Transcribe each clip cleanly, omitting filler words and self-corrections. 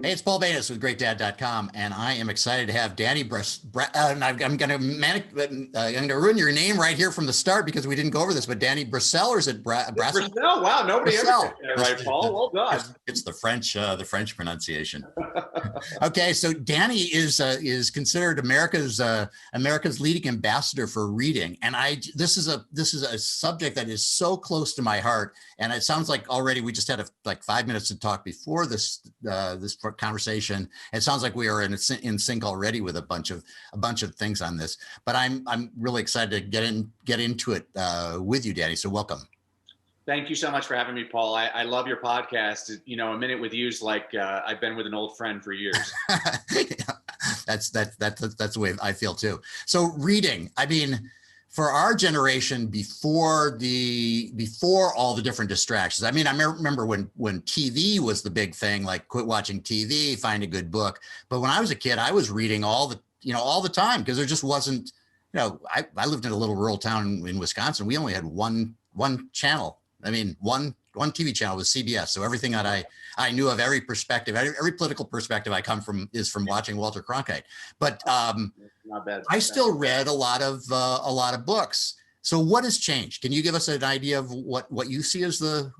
Hey, it's Paul Banis with GreatDad.com, and I am excited to have Danny and I'm going to ruin your name right here from the start because we didn't go over this, but Danny Brassell, or is it Brassell? Brassell. Wow, nobody ever did that right, Paul. Well done. It's the French pronunciation. Okay, so Danny is considered America's leading ambassador for reading, and this is a subject that is so close to my heart. And it sounds like already we just had like 5 minutes to talk before this conversation. It sounds like we are in sync already with a bunch of things on this. But I'm really excited to get into it with you, Danny. So welcome. Thank you so much for having me, Paul. I love your podcast. You know, a minute with you is like I've been with an old friend for years. That's the way I feel too. So reading, I mean, for our generation, before all the different distractions. I mean, I remember when TV was the big thing, like quit watching TV, find a good book. But when I was a kid, I was reading all the time because there just wasn't, I lived in a little rural town in Wisconsin. We only had one channel. I mean, one TV channel was CBS. So everything that I knew of, every perspective, every political perspective I come from is from watching Walter Cronkite. But not bad. I still read a lot of books. So what has changed? Can you give us an idea of what you see as the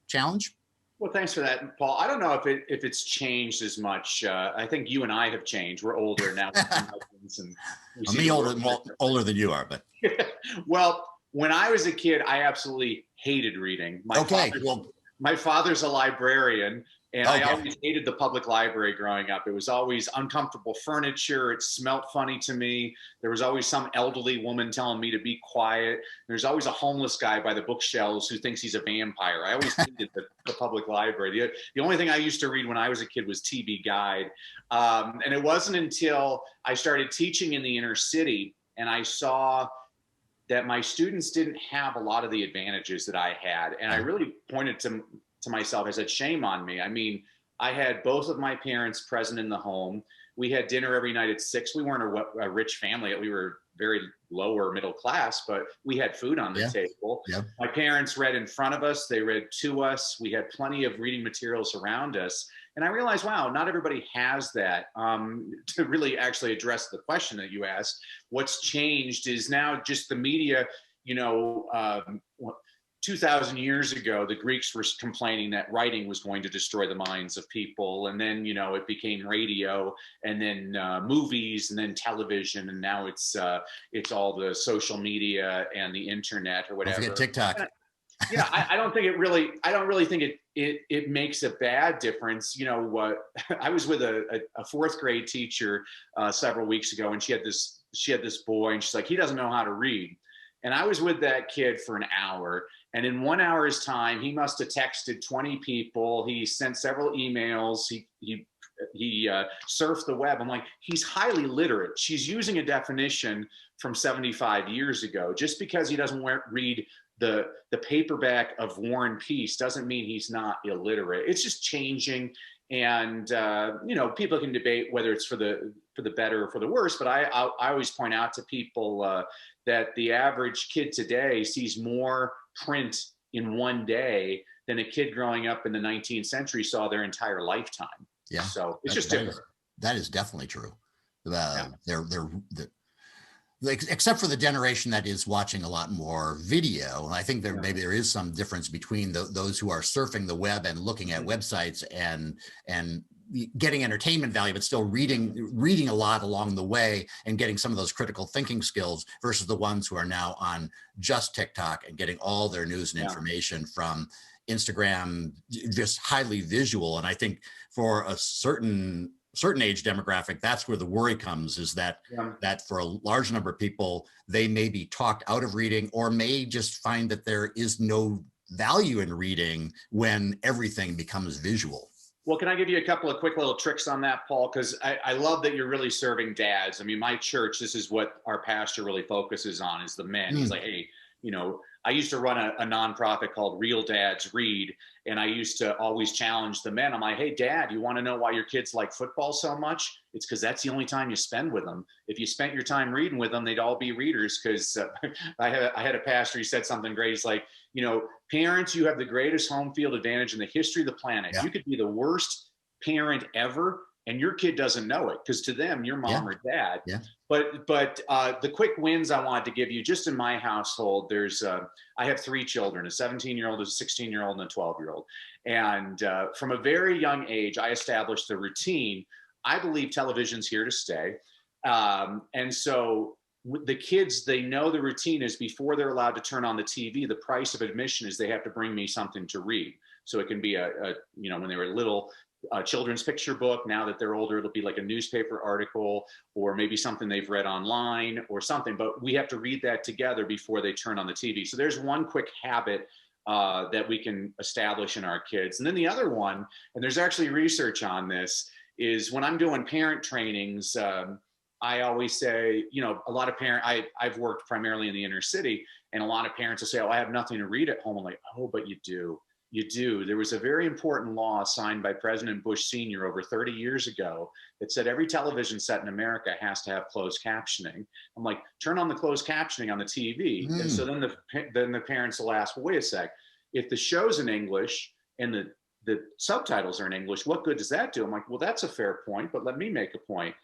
challenge? Well, thanks for that, Paul. I don't know if it's changed as much. I think you and I have changed. We're older now. I'm older than you are, but well, when I was a kid, I absolutely hated reading. My father's a librarian, and I always hated the public library growing up. It was always uncomfortable furniture. It smelled funny to me. There was always some elderly woman telling me to be quiet. There's always a homeless guy by the bookshelves who thinks he's a vampire. I always hated the public library. The only thing I used to read when I was a kid was TV Guide. And it wasn't until I started teaching in the inner city and I saw that my students didn't have a lot of the advantages that I had. And I really pointed to myself, I said, shame on me. I mean, I had both of my parents present in the home. We had dinner every night at 6. We weren't a rich family. We were very lower middle class, but we had food on the table. Yeah. My parents read in front of us. They read to us. We had plenty of reading materials around us. And I realized, wow, not everybody has that. To really actually address the question that you asked, what's changed is now just the media, 2,000 years ago, the Greeks were complaining that writing was going to destroy the minds of people. And then, it became radio and then movies and then television. And now it's all the social media and the internet or whatever. Don't forget TikTok. Yeah, I don't really think it makes a bad difference. I was with a 4th grade teacher several weeks ago, and she had this boy, and she's like, he doesn't know how to read. And I was with that kid for an hour, and in 1 hour's time, he must have texted 20 people. He sent several emails. He surfed the web. I'm like, he's highly literate. She's using a definition from 75 years ago. Just because he doesn't read the paperback of War and Peace doesn't mean he's not illiterate. It's just changing. And, people can debate whether it's for the better or for the worse, but I always point out to people that the average kid today sees more print in one day than a kid growing up in the 19th century saw their entire lifetime. Yeah. So it's just different. That is definitely true. Except for the generation that is watching a lot more video. And I think maybe there is some difference between those who are surfing the web and looking at websites and getting entertainment value, but still reading a lot along the way and getting some of those critical thinking skills versus the ones who are now on just TikTok and getting all their news and information from Instagram, just highly visual. And I think for a certain age demographic, that's where the worry comes, is that for a large number of people, they may be talked out of reading or may just find that there is no value in reading when everything becomes visual. Well, can I give you a couple of quick little tricks on that, Paul? Because I love that you're really serving dads. I mean, my church, this is what our pastor really focuses on, is the men. He's like, hey, I used to run a nonprofit called Real Dads Read, and I used to always challenge the men. I'm like, hey, Dad, you want to know why your kids like football so much? It's because that's the only time you spend with them. If you spent your time reading with them, they'd all be readers. Because I had a pastor, he said something great. He's like, parents, you have the greatest home field advantage in the history of the planet. Yeah. You could be the worst parent ever, and your kid doesn't know it, because to them, you're mom or dad. Yeah. But the quick wins I wanted to give you, just in my household, there's I have 3 children, a 17-year-old, a 16-year-old, and a 12-year-old. And from a very young age, I established a routine. I believe television's here to stay. And so the kids, they know the routine is before they're allowed to turn on the TV, the price of admission is they have to bring me something to read. So it can be when they were little, children's picture book. Now that they're older, it'll be like a newspaper article, or maybe something they've read online or something, but we have to read that together before they turn on the TV. So there's one quick habit that we can establish in our kids. And then the other one, and there's actually research on this, is when I'm doing parent trainings, I always say, a lot of I've worked primarily in the inner city, and a lot of parents will say, oh, I have nothing to read at home. I'm like, oh, but you do. You do. There was a very important law signed by President Bush Sr. over 30 years ago that said every television set in America has to have closed captioning. I'm like, turn on the closed captioning on the TV. And so then the parents will ask, well, wait a sec, if the show's in English and the subtitles are in English, what good does that do? I'm like, well, that's a fair point, but let me make a point.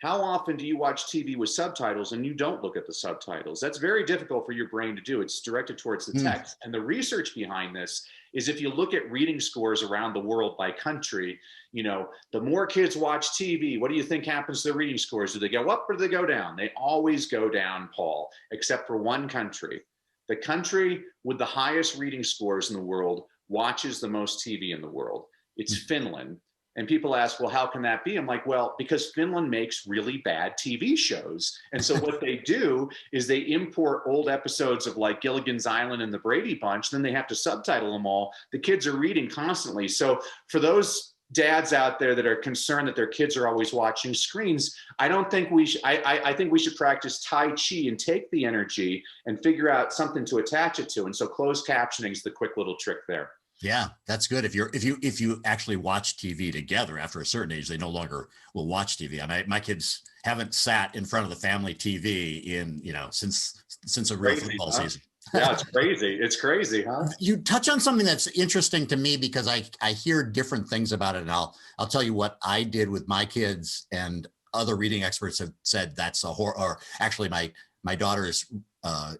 How often do you watch TV with subtitles and you don't look at the subtitles? That's very difficult for your brain to do. It's directed towards the text. And the research behind this is, if you look at reading scores around the world by country, the more kids watch TV, what do you think happens to the reading scores? Do they go up or do they go down? They always go down, Paul, except for one country. The country with the highest reading scores in the world watches the most TV in the world. It's Finland. And people ask, well, how can that be? I'm like, well, because Finland makes really bad TV shows. And so what they do is they import old episodes of like Gilligan's Island and the Brady Bunch. Then they have to subtitle them all. The kids are reading constantly. So for those dads out there that are concerned that their kids are always watching screens, I don't think we should. I think we should practice Tai Chi and take the energy and figure out something to attach it to. And so closed captioning is the quick little trick there. Yeah, that's good. If you actually watch TV together, after a certain age, they no longer will watch TV. My kids haven't sat in front of the family TV in since a real football season. Yeah, it's crazy. It's crazy, huh? You touch on something that's interesting to me, because I hear different things about it, and I'll tell you what I did with my kids, and other reading experts have said that's a horror. Or actually, my daughter's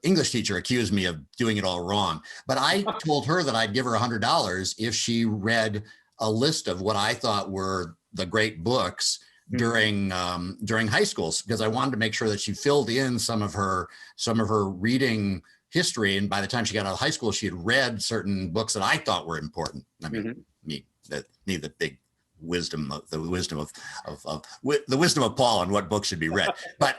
English teacher accused me of doing it all wrong. But I told her that I'd give her $100 if she read a list of what I thought were the great books during high school, because I wanted to make sure that she filled in some of her reading history. And by the time she got out of high school, she had read certain books that I thought were important. I mean, the big wisdom of the wisdom of Paul on what books should be read. But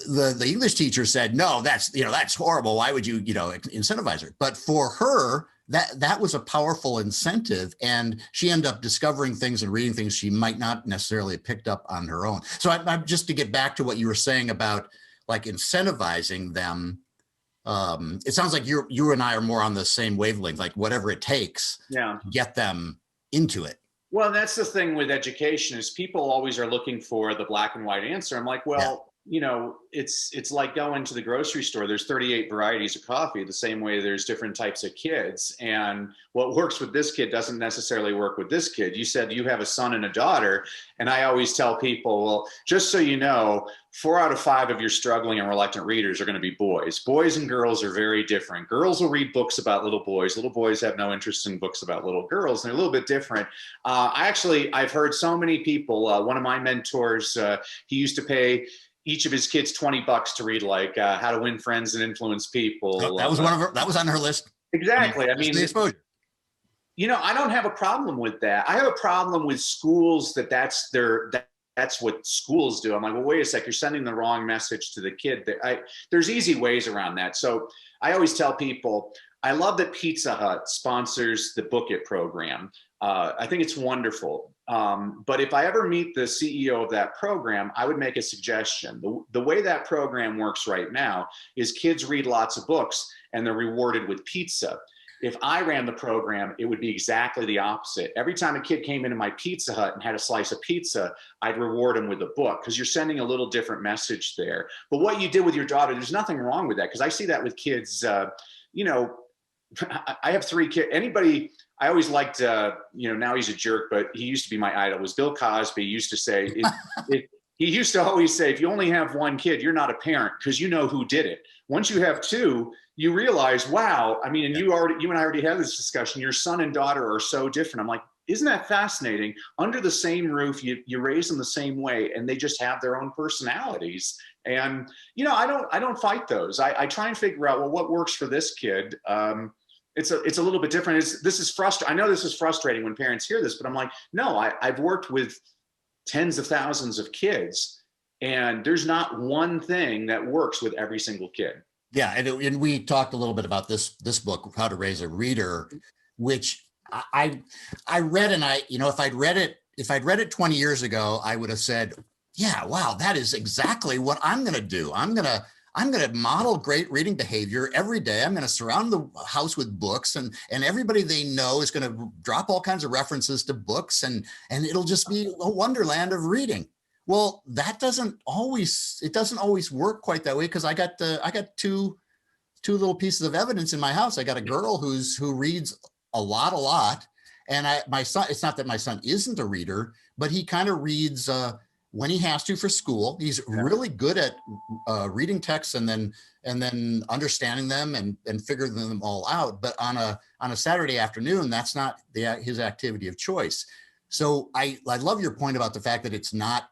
the English teacher said, no, that's horrible. Why would you, incentivize her? But for her, that was a powerful incentive. And she ended up discovering things and reading things she might not necessarily have picked up on her own. So I'm just to get back to what you were saying about like incentivizing them. It sounds like you and I are more on the same wavelength, like whatever it takes to get them into it. Well, that's the thing with education, is people always are looking for the black and white answer. I'm like, well, it's like going to the grocery store. There's 38 varieties of coffee, the same way there's different types of kids. And what works with this kid doesn't necessarily work with this kid. You said you have a son and a daughter. And I always tell people, well, just so you know, 4 out of 5 of your struggling and reluctant readers are going to be boys. Boys and girls are very different. Girls will read books about little boys. Little boys have no interest in books about little girls. And they're a little bit different. I've heard so many people, one of my mentors, he used to pay each of his kids $20 to read like How to Win Friends and Influence People. That was that was on her list. Exactly. I mean, the exposure. I don't have a problem with that. I have a problem with schools that's what schools do. I'm like, well, wait a sec, you're sending the wrong message to the kid. There's easy ways around that. So I always tell people, I love that Pizza Hut sponsors the Book It program. I think it's wonderful. But if I ever meet the CEO of that program, I would make a suggestion. The way that program works right now is kids read lots of books and they're rewarded with pizza. If I ran the program, it would be exactly the opposite. Every time a kid came into my Pizza Hut and had a slice of pizza, I'd reward him with a book, because you're sending a little different message there. But what you did with your daughter, there's nothing wrong with that, because I see that with kids, I have 3 kids. Anybody, I always liked, now he's a jerk, but he used to be my idol, was Bill Cosby. He used to say, he used to always say, if you only have 1 kid, you're not a parent because you know who did it. Once you have 2, you realize, wow, I mean, and you and I already had this discussion, your son and daughter are so different. I'm like, isn't that fascinating? Under the same roof, you raise them the same way, and they just have their own personalities. And, I don't fight those. I try and figure out, well, what works for this kid? It's a little bit different. This is frustrating. I know this is frustrating when parents hear this, but I'm like, no, I've worked with tens of thousands of kids, and there's not one thing that works with every single kid. Yeah, and we talked a little bit about this book, How to Raise a Reader, which I read, and if I'd read it 20 years ago, I would have said, yeah, wow, that is exactly what I'm going to do. I'm going to model great reading behavior every day. I'm going to surround the house with books, and everybody they know is going to drop all kinds of references to books, and it'll just be a wonderland of reading. Well, that doesn't always work quite that way, because I got two little pieces of evidence in my house. I got a girl who reads a lot, and my son. It's not that my son isn't a reader, but he kind of reads when he has to for school. He's really good at reading texts and then understanding them and figuring them all out. But on a Saturday afternoon, that's not his activity of choice. So I love your point about the fact that it's not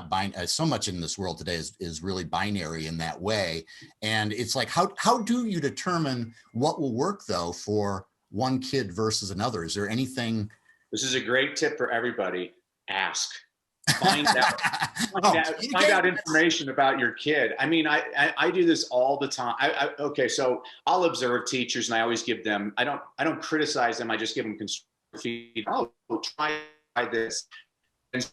binary. So much in this world today is really binary in that way. And it's like, how do you determine what will work though for one kid versus another? Is there anything? This is a great tip for everybody. Ask. Find out information about your kid. I mean, I do this all the time. Okay, so I'll observe teachers, and I always give them. I don't criticize them. I just give them constructive feedback. Oh, try this. And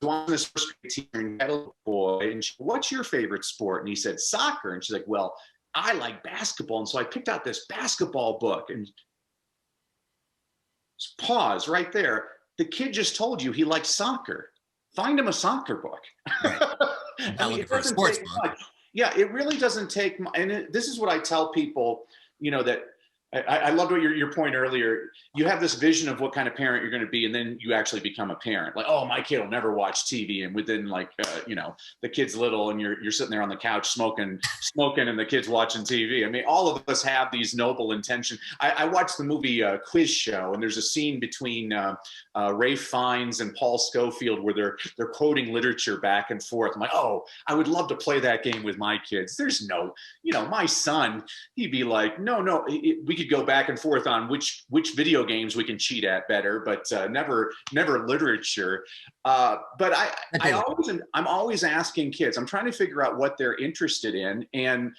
one this first grade teacher and had a little boy, and what's your favorite sport? And he said soccer. And she's like, well, I like basketball, and so I picked out this basketball book. And pause right there. The kid just told you he likes soccer. Find him a soccer book. Right. I mean, it doesn't take much. Yeah, it really doesn't take much. And this is what I tell people, that I loved what your point earlier. You have this vision of what kind of parent you're going to be, and then you actually become a parent. Like, oh, my kid will never watch TV, and within the kid's little, and you're sitting there on the couch smoking, and the kid's watching TV. I mean, all of us have these noble intentions. I watched the movie Quiz Show, and there's a scene between Ralph Fiennes and Paul Scofield where they're quoting literature back and forth. I'm like, oh, I would love to play that game with my kids. There's no, my son, he'd be like, no, we could go back and forth on which video games we can cheat at better, but never literature. But I'm always asking kids. I'm trying to figure out what they're interested in, and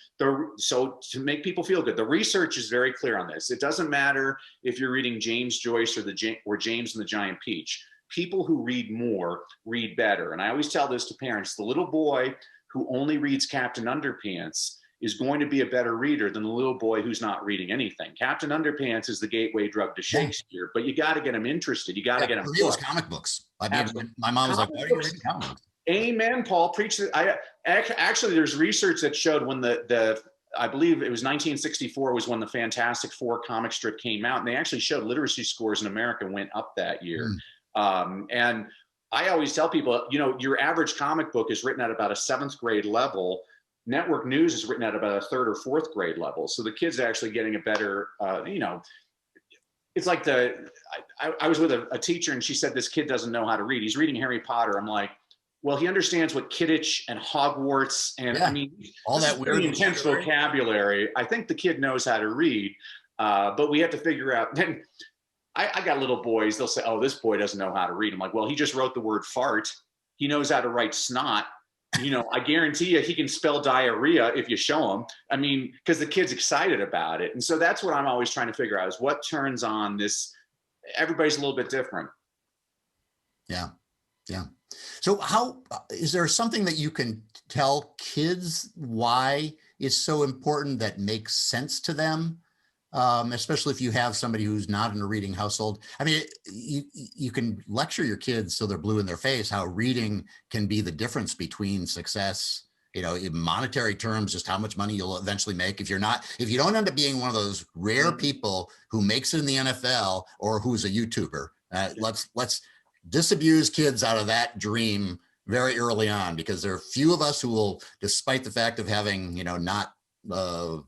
so to make people feel good. The research is very clear on this. It doesn't matter if you're reading James Joyce or James and the Giant Peach. People who read more read better. And I always tell this to parents: the little boy who only reads Captain Underpants is going to be a better reader than the little boy who's not reading anything. Captain Underpants is the gateway drug to Shakespeare, but you got to get them interested. You got to get them hooked. Comic books. I mean, my mom was like, "Why are you reading comic books?" Amen, Paul. Preach it. Actually, there's research that showed when I believe it was 1964 was when the Fantastic Four comic strip came out, and they actually showed literacy scores in America went up that year. And I always tell people, your average comic book is written at about a 7th grade level. Network news is written at about a 3rd or 4th grade level. So the kid's actually getting a better, it's like I was with a teacher, and she said, this kid doesn't know how to read. He's reading Harry Potter. I'm like, well, he understands what Kidditch and Hogwarts, and I mean, all that weird intense vocabulary. I think the kid knows how to read, but we have to figure out. Then I got little boys, they'll say, oh, this boy doesn't know how to read. I'm like, well, he just wrote the word fart. He knows how to write snot. I guarantee you he can spell diarrhea if you show him. I mean, because the kid's excited about it. And so that's what I'm always trying to figure out is what turns on this. Everybody's a little bit different. Yeah. Yeah. So is there something that you can tell kids why it's so important that makes sense to them? Especially if you have somebody who's not in a reading household. I mean, you can lecture your kids so they're blue in their face how reading can be the difference between success in monetary terms, just how much money you'll eventually make. If you don't end up being one of those rare people who makes it in the NFL or who's a YouTuber, let's disabuse kids out of that dream very early on, because there are few of us who will, despite the fact of having, not the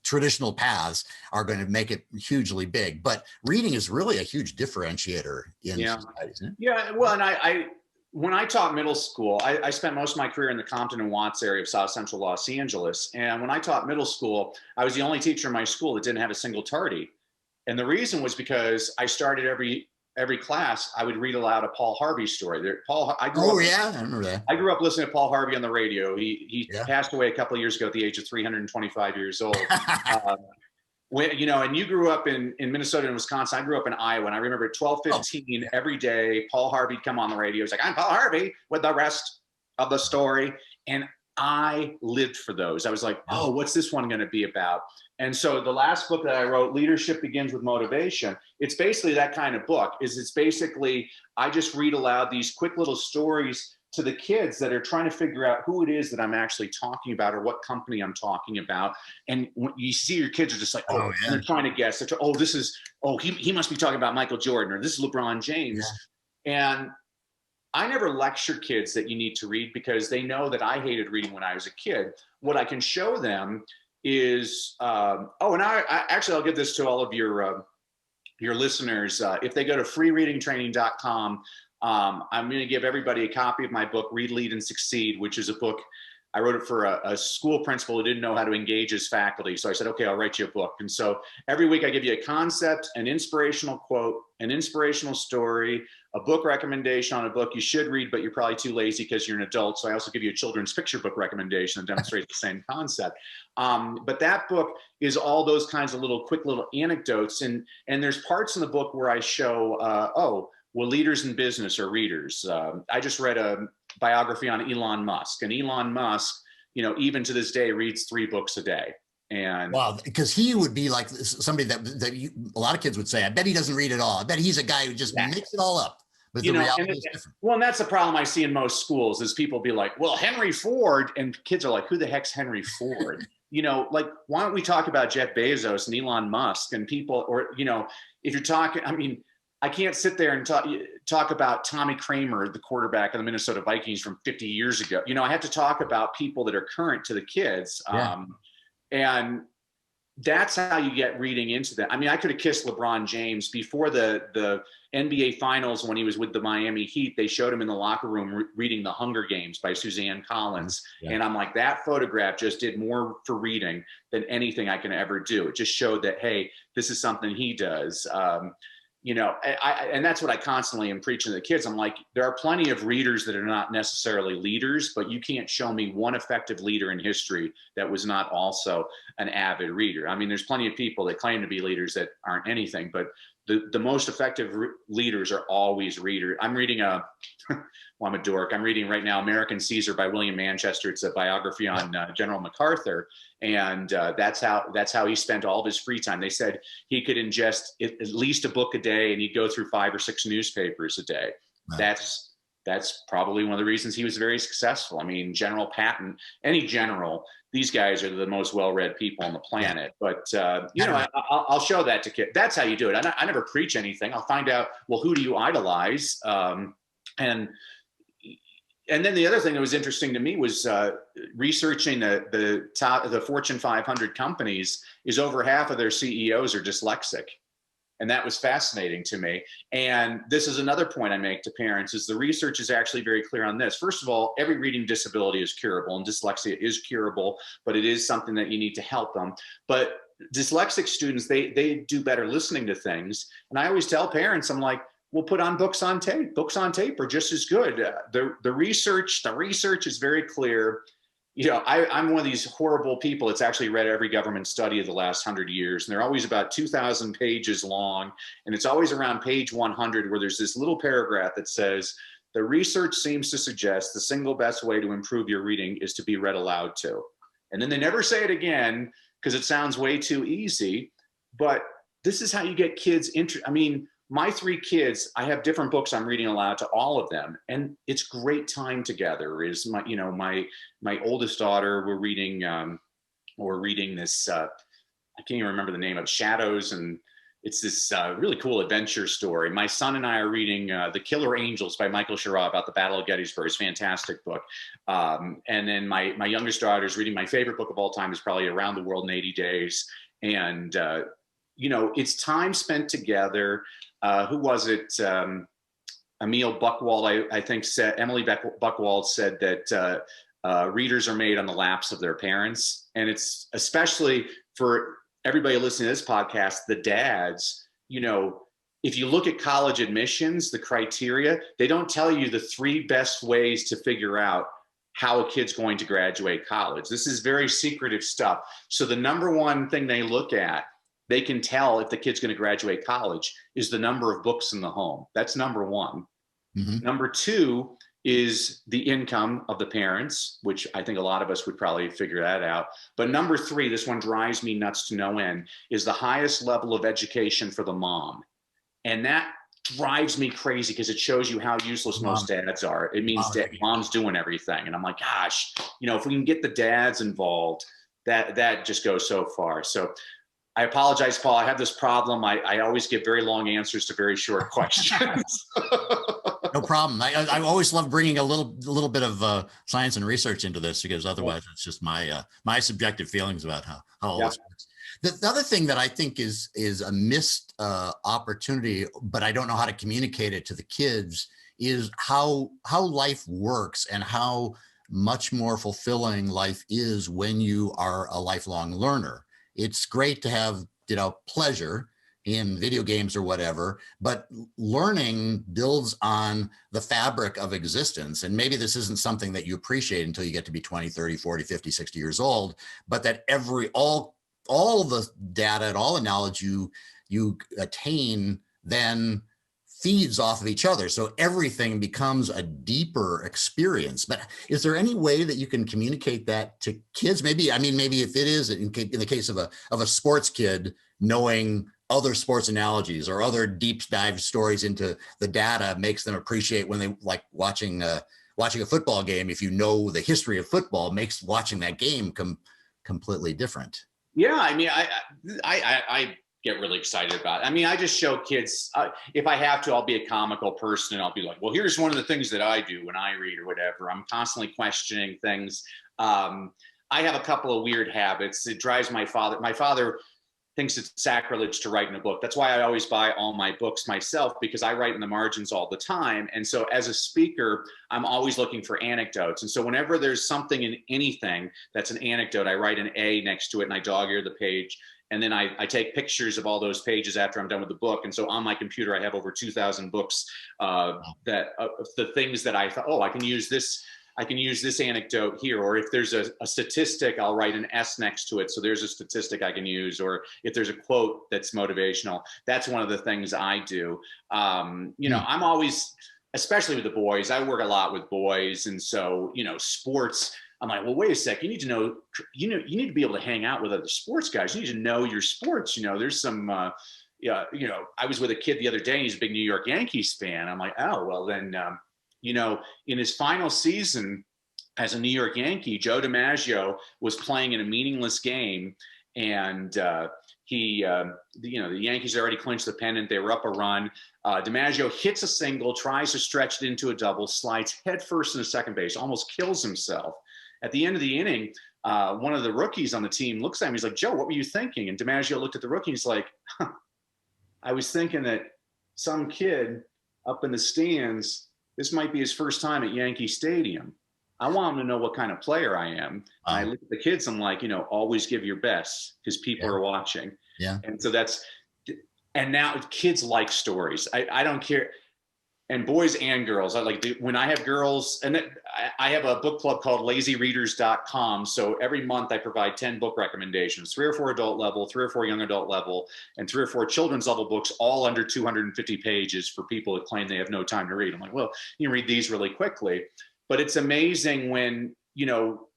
traditional paths, are going to make it hugely big. But reading is really a huge differentiator in society, isn't it? Yeah. Well, and when I taught middle school, I spent most of my career in the Compton and Watts area of South Central Los Angeles. And when I taught middle school, I was the only teacher in my school that didn't have a single tardy. And the reason was because I started every class, I would read aloud a Paul Harvey story. I remember that. I grew up listening to Paul Harvey on the radio. He passed away a couple of years ago at the age of 325 years old. And you grew up in Minnesota and Wisconsin. I grew up in Iowa, and I remember at 12:15 every day, Paul Harvey would come on the radio. He's like, "I'm Paul Harvey," with the rest of the story. And I lived for those. I was like, "Oh, what's this one going to be about?" And so the last book that I wrote, Leadership Begins with Motivation, it's basically that kind of book. It's basically, I just read aloud these quick little stories to the kids that are trying to figure out who it is that I'm actually talking about, or what company I'm talking about. And when you see your kids are just like, they're trying to guess. He must be talking about Michael Jordan, or this is LeBron James. Yeah. And I never lecture kids that you need to read, because they know that I hated reading when I was a kid. What I can show them is, I'll give this to all of your listeners. If they go to freereadingtraining.com, I'm going to give everybody a copy of my book, Read, Lead, and Succeed, which is a book. I wrote it for a school principal who didn't know how to engage his faculty. So I said, okay, I'll write you a book. And so every week I give you a concept, an inspirational quote, an inspirational story, a book recommendation on a book you should read, but you're probably too lazy because you're an adult. So I also give you a children's picture book recommendation that demonstrates the same concept. But that book is all those kinds of quick little anecdotes. And there's parts in the book where I show, leaders in business are readers. I just read a biography on Elon Musk, and Elon Musk, even to this day, reads 3 books a day. And wow, because he would be like somebody that a lot of kids would say, I bet he doesn't read at all. I bet he's a guy who just makes it all up. But the reality is different. Well, and that's the problem I see in most schools, is people be like, well, Henry Ford, and kids are like, who the heck's Henry Ford? Why don't we talk about Jeff Bezos and Elon Musk and people, or, if you're talking, I can't sit there and talk about Tommy Kramer, the quarterback of the Minnesota Vikings from 50 years ago. I have to talk about people that are current to the kids. And that's how you get reading into that. I could have kissed LeBron James before the NBA Finals when he was with the Miami Heat. They showed him in the locker room reading The Hunger Games by Suzanne Collins. Yeah. And I'm like, that photograph just did more for reading than anything I can ever do. It just showed that, hey, this is something he does. And that's what I constantly am preaching to the kids. I'm like, there are plenty of readers that are not necessarily leaders, but you can't show me one effective leader in history that was not also an avid reader. There's plenty of people that claim to be leaders that aren't anything, but the most effective leaders are always readers. I'm reading I'm a dork. I'm reading right now American Caesar by William Manchester. It's a biography on General MacArthur. And that's how he spent all of his free time. They said he could ingest at least a book a day, and he'd go through 5 or 6 newspapers a day. Wow. That's probably one of the reasons he was very successful. General Patton, any general, these guys are the most well-read people on the planet. But, I'll show that to kids. That's how you do it. I never preach anything. I'll find out, well, who do you idolize? And then the other thing that was interesting to me was researching the Fortune 500 companies. Is over half of their CEOs are dyslexic. And that was fascinating to me. And this is another point I make to parents, is the research is actually very clear on this. First of all, every reading disability is curable, and dyslexia is curable, but it is something that you need to help them. But dyslexic students, they do better listening to things. And I always tell parents, I'm like, we'll put on books on tape. Books on tape are just as good. The research is very clear. I'm one of these horrible people that's actually read every government study of the last 100 years. And they're always about 2,000 pages long. And it's always around page 100 where there's this little paragraph that says, the research seems to suggest the single best way to improve your reading is to be read aloud to. And then they never say it again because it sounds way too easy. But this is how you get kids my 3 kids, I have different books I'm reading aloud to all of them, and it's great time together. Is my, you know, my oldest daughter, we're reading this, I can't even remember the name of Shadows, and it's this really cool adventure story. My son and I are reading The Killer Angels by Michael Schirra about the Battle of Gettysburg. It's a fantastic book. And then my youngest daughter is reading my favorite book of all time, is probably Around the World in 80 Days. And, you know, it's time spent together. Who was it? Emil Buchwald, I think, said, Emily Buchwald said that readers are made on the laps of their parents. And it's especially for everybody listening to this podcast, the dads, you know, if you look at college admissions, the criteria, they don't tell you the 3 best ways to figure out how a kid's going to graduate college. This is very secretive stuff. So the number one thing they look at, they can tell if the kid's going to graduate college, is the number of books in the home. That's number one. Mm-hmm. Number 2 is the income of the parents, which I think a lot of us would probably figure that out. But number 3, this one drives me nuts to no end, is the highest level of education for the mom. And that drives me crazy because it shows you how useless most dads are. It means that mom's doing everything. And I'm like, gosh, you know, if we can get the dads involved, that just goes so far. So I apologize, Paul. I have this problem. I always give very long answers to very short questions. No problem. I always love bringing a little bit of science and research into this, because otherwise it's just my subjective feelings about how all this works. The other thing that I think is a missed opportunity, but I don't know how to communicate it to the kids, is how life works and how much more fulfilling life is when you are a lifelong learner. It's great to have, you know, pleasure in video games or whatever, but learning builds on the fabric of existence. And maybe this isn't something that you appreciate until you get to be 20, 30, 40, 50, 60 years old, but that all the data and all the knowledge you attain then feeds off of each other. So everything becomes a deeper experience. But is there any way that you can communicate that to kids? Maybe if it is in the case of a sports kid, knowing other sports analogies or other deep dive stories into the data makes them appreciate when they like watching a football game. If you know the history of football, makes watching that game completely different. Yeah, I mean, I get really excited about it. I mean, I just show kids, if I have to, I'll be a comical person and I'll be like, well, here's one of the things that I do when I read or whatever. I'm constantly questioning things. I have a couple of weird habits. It drives my father thinks it's sacrilege to write in a book. That's why I always buy all my books myself, because I write in the margins all the time. And so as a speaker, I'm always looking for anecdotes. And so whenever there's something in anything that's an anecdote, I write an A next to it and I dog-ear the page. And then I take pictures of all those pages after I'm done with the book. And so on my computer, I have over 2,000 books the things that I thought, oh, I can use this anecdote here. Or if there's a statistic, I'll write an S next to it. So there's a statistic I can use. Or if there's a quote that's motivational, that's one of the things I do. You know, I'm always, especially with the boys, I work a lot with boys. And so, you know, sports, I'm like, well, wait a sec. You need to be able to hang out with other sports guys. You need to know your sports. You know, there's some, you know, I was with a kid the other day and he's a big New York Yankees fan. I'm like, oh, well then, you know, in his final season as a New York Yankee, Joe DiMaggio was playing in a meaningless game. And you know, the Yankees already clinched the pennant. They were up a run. DiMaggio hits a single, tries to stretch it into a double, slides headfirst into second base, almost kills himself. At the end of the inning, one of the rookies on the team looks at him. He's like, Joe, what were you thinking? And DiMaggio looked at the rookie. He's like, I was thinking that some kid up in the stands, this might be his first time at Yankee Stadium. I want him to know what kind of player I am. I look at the kids, I'm like, you know, always give your best because people are watching. Yeah. And so and now kids like stories. I don't care. And boys and girls, when I have girls, and I have a book club called LazyReaders.com. So every month I provide 10 book recommendations, 3 or 4 adult level, 3 or 4 young adult level, and 3 or 4 children's level books, all under 250 pages for people that claim they have no time to read. I'm like, well, you can read these really quickly. But it's amazing when, you know,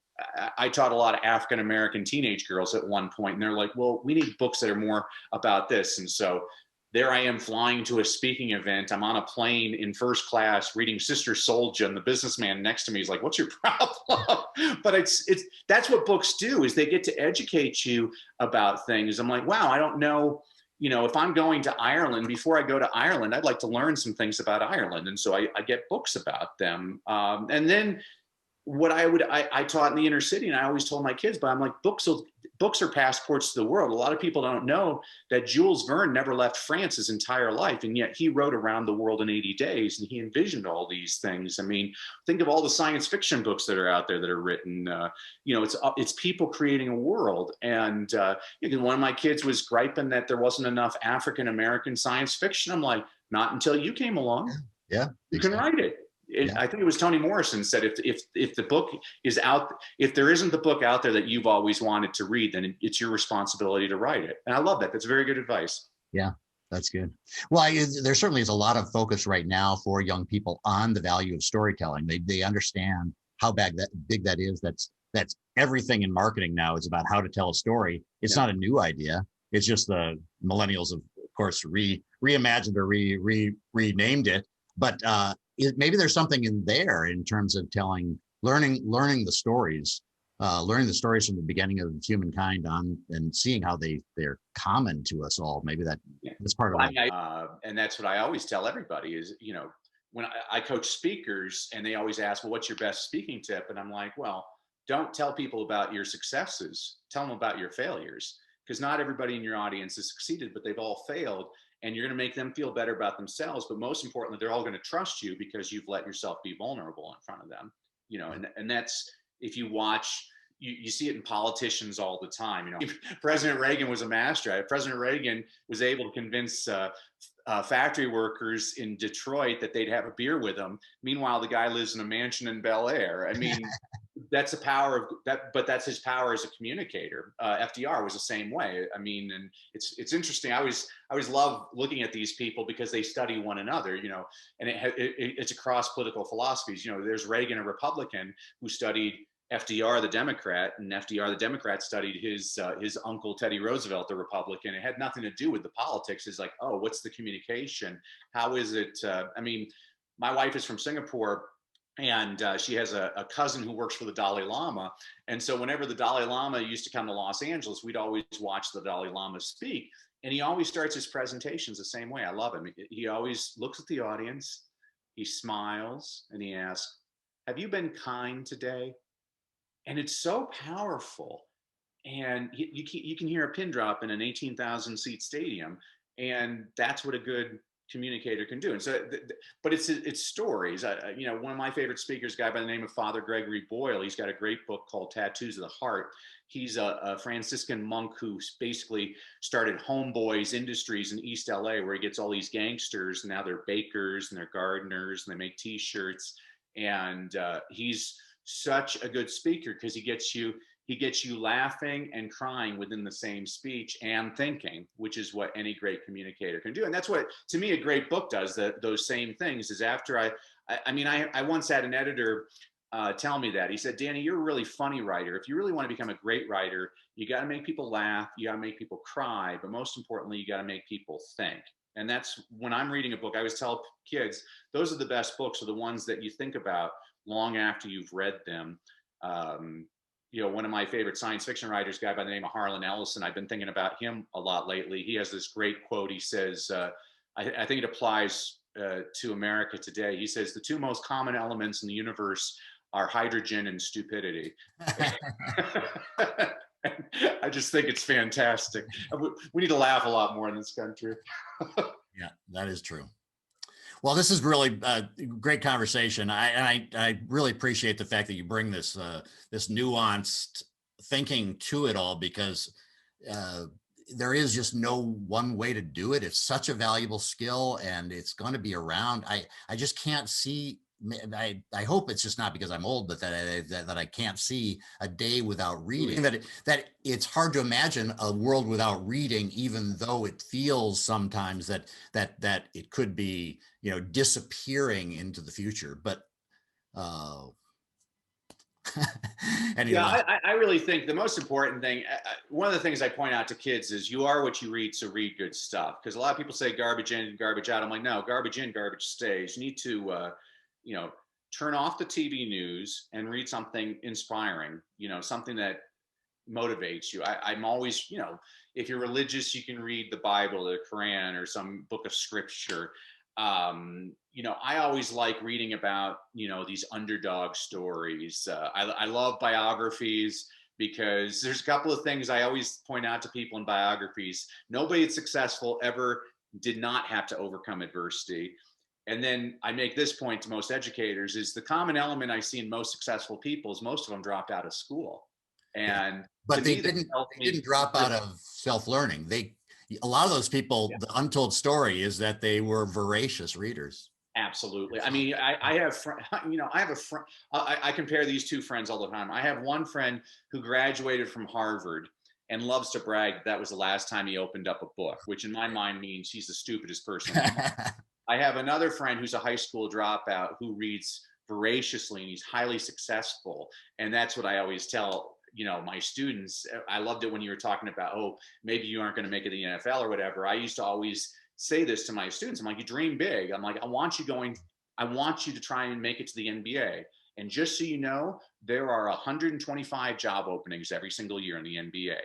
I taught a lot of African-American teenage girls at one point, and they're like, well, we need books that are more about this. And so there I am flying to a speaking event. I'm on a plane in first class reading Sister Souljah, and the businessman next to me is like, "What's your problem?" But that's what books do, is they get to educate you about things. I'm like, wow, I don't know. If I'm going to Ireland, before I go to Ireland, I'd like to learn some things about Ireland. And so I get books about them. And then what I taught in the inner city, and I always told my kids, but I'm like, books are passports to the world. A lot of people don't know that Jules Verne never left France his entire life, and yet he wrote Around the World in 80 Days, and he envisioned all these things. I mean, think of all the science fiction books that are out there that are written. It's people creating a world. And one of my kids was griping that there wasn't enough African American science fiction. I'm like, not until you came along. Yeah, you can write it. I think it was Toni Morrison said, if the book is out, if there isn't the book out there that you've always wanted to read, then it's your responsibility to write it. And I love that. That's very good advice. Yeah, that's good. Well, there certainly is a lot of focus right now for young people on the value of storytelling. They understand how big that is. That's everything in marketing now is about how to tell a story. It's not a new idea. It's just the millennials, of course, reimagined or renamed it. But maybe there's something in there in terms of learning the stories from the beginning of humankind on, and seeing how they're common to us all. Maybe that's part of it. And that's what I always tell everybody is, when I coach speakers and they always ask, well, what's your best speaking tip? And I'm like, well, don't tell people about your successes. Tell them about your failures, because not everybody in your audience has succeeded, but they've all failed. And you're going to make them feel better about themselves. But most importantly, they're all going to trust you because you've let yourself be vulnerable in front of them. And that's, if you watch, you see it in politicians all the time. President Reagan was a master. President Reagan was able to convince factory workers in Detroit that they'd have a beer with him. Meanwhile, the guy lives in a mansion in Bel Air. I mean, that's the power of that, but that's his power as a communicator. FDR was the same way. I mean, and it's interesting. I always love looking at these people because they study one another, and it's across political philosophies. There's Reagan, a Republican, who studied FDR, the Democrat, and FDR, the Democrat, studied his uncle Teddy Roosevelt, the Republican. It had nothing to do with the politics. It's like, oh, what's the communication? How is it? I mean, my wife is from Singapore, and she has a cousin who works for the Dalai Lama. And so whenever the Dalai Lama used to come to Los Angeles, we'd always watch the Dalai Lama speak. And he always starts his presentations the same way. I love him. He always looks at the audience, he smiles, and he asks, have you been kind today? And it's so powerful. And you can hear a pin drop in an 18,000 seat stadium. And that's what a good communicator can do. And so, but it's stories. One of my favorite speakers, a guy by the name of Father Gregory Boyle, he's got a great book called Tattoos of the Heart. He's a Franciscan monk who basically started Homeboys Industries in East LA, where he gets all these gangsters, and now they're bakers and they're gardeners and they make t-shirts. And he's such a good speaker because he gets you laughing and crying within the same speech and thinking, which is what any great communicator can do. And that's what, to me, a great book does, those same things. Is after I once had an editor tell me that. He said, Danny, you're a really funny writer. If you really want to become a great writer, you got to make people laugh, you got to make people cry, but most importantly, you got to make people think. And that's when I'm reading a book, I always tell kids, those are the best books, are the ones that you think about long after you've read them. One of my favorite science fiction writers, a guy by the name of Harlan Ellison, I've been thinking about him a lot lately. He has this great quote. He says, I think it applies to America today. He says, the two most common elements in the universe are hydrogen and stupidity. I just think it's fantastic. We need to laugh a lot more in this country. Yeah, that is true. Well, this is really a great conversation. I really appreciate the fact that you bring this nuanced thinking to it all, because there is just no one way to do it. It's such a valuable skill, and it's going to be around. I just can't see. I hope it's just not because I'm old, but that I can't see a day without reading. That it's hard to imagine a world without reading, even though it feels sometimes that it could be, disappearing into the future. But Yeah, I really think the most important thing, one of the things I point out to kids is you are what you read, so read good stuff. Because a lot of people say garbage in, garbage out. I'm like, no, garbage in, garbage stays. You need to, you know, turn off the TV news and read something inspiring, you know, something that motivates you. I'm always, you know, if you're religious, you can read the Bible, the Quran, or some book of scripture. You know, I always like reading about, you know, these underdog stories. I love biographies because there's a couple of things I always point out to people in biographies. Nobody that's successful ever did not have to overcome adversity. And then I make this point to most educators is the common element I see in most successful people is most of them dropped out of school. And but they didn't drop out of self-learning. A lot of those people, the untold story is that they were voracious readers. Absolutely. I mean, I have, you know, I have a friend, I compare these two friends all the time. I have one friend who graduated from Harvard and loves to brag that was the last time he opened up a book, which in my mind means he's the stupidest person. I have another friend who's a high school dropout who reads voraciously and he's highly successful. And that's what I always tell, you know, my students. I loved it when you were talking about, oh, maybe you aren't going to make it in the NFL or whatever. I used to always say this to my students. I'm like, you dream big. I'm like, I want you to try and make it to the NBA. And just so you know, there are 125 job openings every single year in the NBA.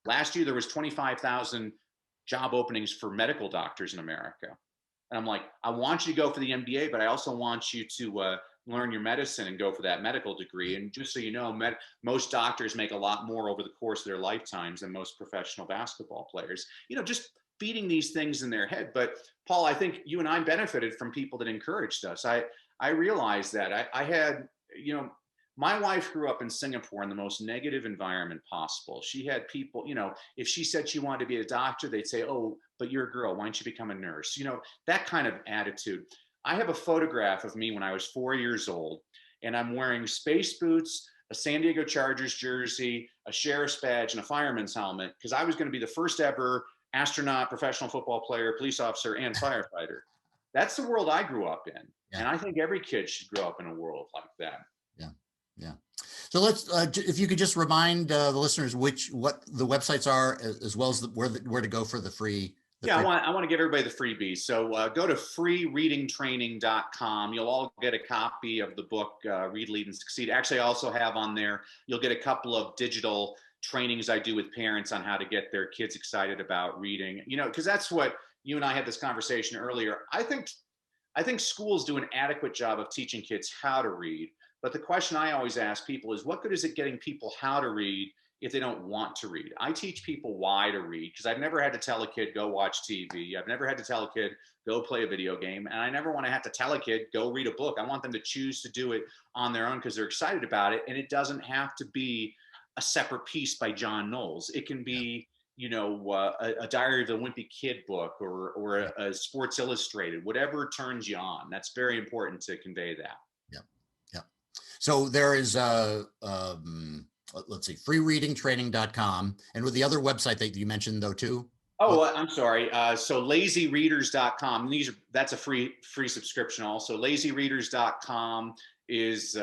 Last year, there was 25,000 job openings for medical doctors in America. And I'm like, I want you to go for the NBA, but I also want you to learn your medicine and go for that medical degree. And just so you know, most doctors make a lot more over the course of their lifetimes than most professional basketball players. You know, just feeding these things in their head. But Paul, I think you and I benefited from people that encouraged us. I realized that I had, you know, my wife grew up in Singapore in the most negative environment possible. She had people, you know, if she said she wanted to be a doctor, they'd say, oh, but you're a girl, why don't you become a nurse? You know, that kind of attitude. I have a photograph of me when I was 4 years old, and I'm wearing space boots, a San Diego Chargers jersey, a sheriff's badge, and a fireman's helmet, because I was going to be the first ever astronaut, professional football player, police officer, and firefighter. That's the world I grew up in. Yeah. And I think every kid should grow up in a world like that. Yeah. Yeah. So let's, if you could just remind the listeners what the websites are, as well as where to go for the free. I want to give everybody the freebies. So go to freereadingtraining.com. You'll all get a copy of the book, Read, Lead, and Succeed. Actually, I also have on there, you'll get a couple of digital trainings I do with parents on how to get their kids excited about reading. You know, because that's what you and I had this conversation earlier. I think schools do an adequate job of teaching kids how to read. But the question I always ask people is, what good is it getting people how to read if they don't want to read? I teach people why to read, because I've never had to tell a kid, go watch TV. I've never had to tell a kid, go play a video game. And I never want to have to tell a kid, go read a book. I want them to choose to do it on their own because they're excited about it. And it doesn't have to be a separate piece by John Knowles. It can be, you know, a Diary of a Wimpy Kid book or a Sports Illustrated, whatever turns you on. That's very important to convey that. So there is let's see, freereadingtraining.com, and with the other website that you mentioned though too. Oh, I'm sorry. So lazyreaders.com. That's a free subscription also. Lazyreaders.com is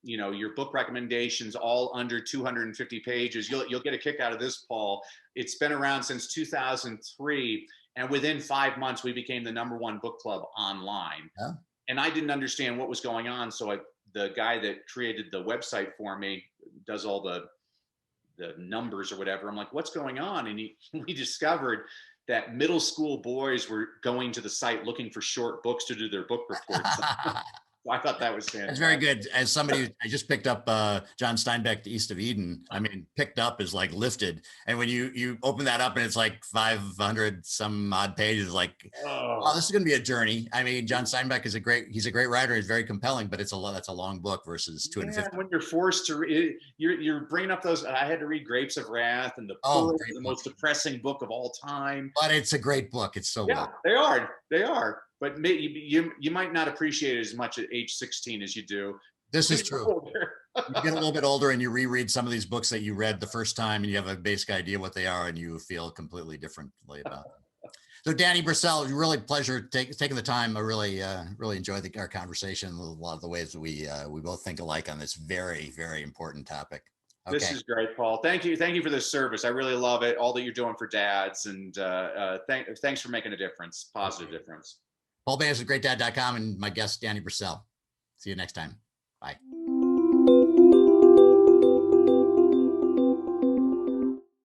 you know, your book recommendations all under 250 pages. You'll get a kick out of this, Paul. It's been around since 2003, and within 5 months we became the #1 book club online. Yeah. And I didn't understand what was going on, so the guy that created the website for me does all the numbers or whatever. I'm like, what's going on? And we discovered that middle school boys were going to the site looking for short books to do their book reports. So I thought that was fantastic. That's very good. As somebody, I just picked up John Steinbeck, The East of Eden. I mean, picked up is like lifted. And when you open that up and it's like 500 some odd pages, like, oh, this is going to be a journey. I mean, John Steinbeck is he's a great writer. He's very compelling, but that's a long book versus 250. When you're forced to read, you're bringing up those. I had to read Grapes of Wrath and the most depressing book of all time. But it's a great book. It's so well. They are. But you might not appreciate it as much at age 16 as you do. This is true. You get a little bit older and you reread some of these books that you read the first time and you have a basic idea what they are and you feel completely differently about them. So Danny Brassell, really pleasure taking the time. I really enjoyed our conversation. A lot of the ways that we both think alike on this very, very important topic. Okay. This is great, Paul. Thank you for this service. I really love it. All that you're doing for dads, and thanks for making a difference, positive difference. Paul Baines at GreatDad.com, and my guest Danny Brassell. See you next time.